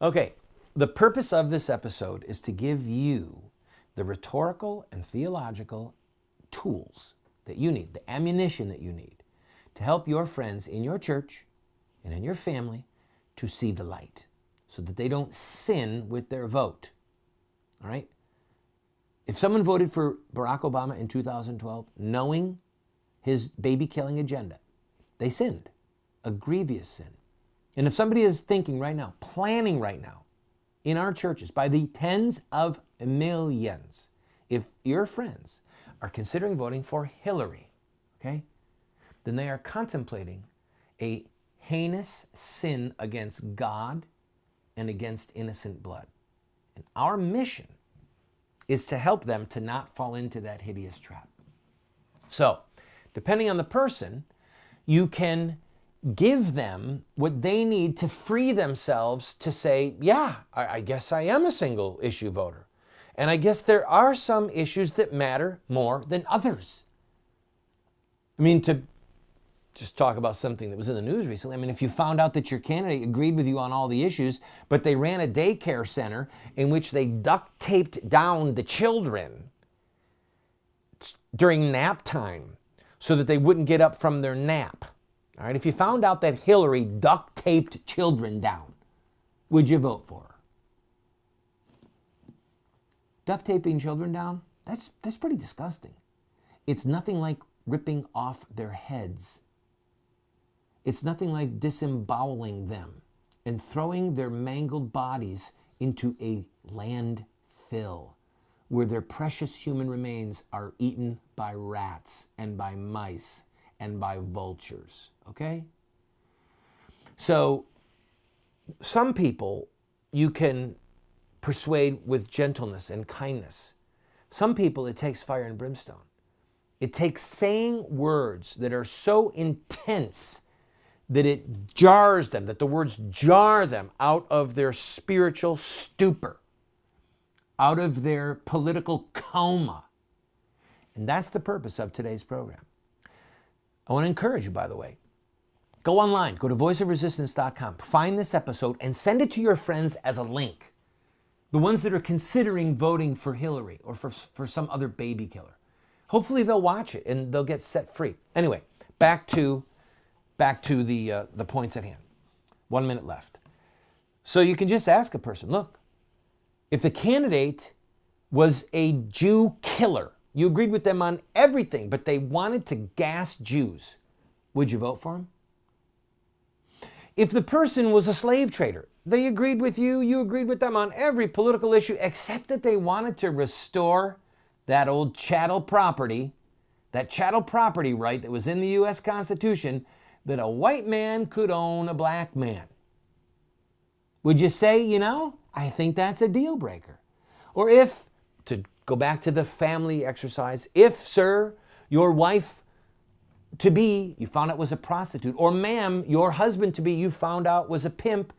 Okay, the purpose of this episode is to give you the rhetorical and theological tools that you need, the ammunition that you need to help your friends in your church and in your family to see the light so that they don't sin with their vote. All right? If someone voted for Barack Obama in 2012, knowing his baby-killing agenda, they sinned, a grievous sin. And if somebody is thinking right now, planning right now, in our churches, by the tens of millions, if your friends are considering voting for Hillary, okay, then they are contemplating a heinous sin against God and against innocent blood. And our mission is to help them to not fall into that hideous trap. So, depending on the person, you can give them what they need to free themselves to say, yeah, I guess I am a single issue voter. And I guess there are some issues that matter more than others. I mean, to just talk about something that was in the news recently, I mean, if you found out that your candidate agreed with you on all the issues, but they ran a daycare center in which they duct taped down the children during nap time so that they wouldn't get up from their nap. All right, if you found out that Hillary duct taped children down, would you vote for her? Duct taping children down? That's pretty disgusting. It's nothing like ripping off their heads. It's nothing like disemboweling them and throwing their mangled bodies into a landfill where their precious human remains are eaten by rats and by mice and by vultures, okay? So some people you can persuade with gentleness and kindness. Some people it takes fire and brimstone. It takes saying words that are so intense that it jars them, that the words jar them out of their spiritual stupor, out of their political coma. And that's the purpose of today's program. I want to encourage you, by the way, go online, go to voiceofresistance.com, find this episode and send it to your friends as a link. The ones that are considering voting for Hillary or for some other baby killer. Hopefully they'll watch it and they'll get set free. Anyway, back to the points at hand. 1 minute left. So you can just ask a person, look, if the candidate was a Jew killer, you agreed with them on everything, but they wanted to gas Jews, would you vote for him? If the person was a slave trader, they agreed with you, you agreed with them on every political issue, except that they wanted to restore that old chattel property, that chattel property right that was in the U.S. Constitution, that a white man could own a black man. Would you say, you know, I think that's a deal breaker? Or if, to go back to the family exercise, if, sir, your wife-to-be, you found out was a prostitute, or ma'am, your husband-to-be, you found out was a pimp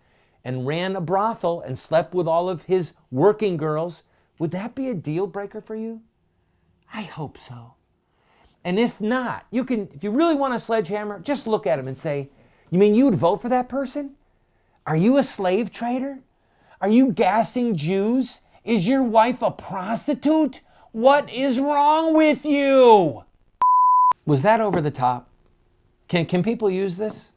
and ran a brothel and slept with all of his working girls, would that be a deal breaker for you? I hope so. And if not, you can, if you really want a sledgehammer, just look at him and say, you mean you would vote for that person? Are you a slave trader? Are you gassing Jews? Is your wife a prostitute? What is wrong with you? Was that over the top? Can people use this?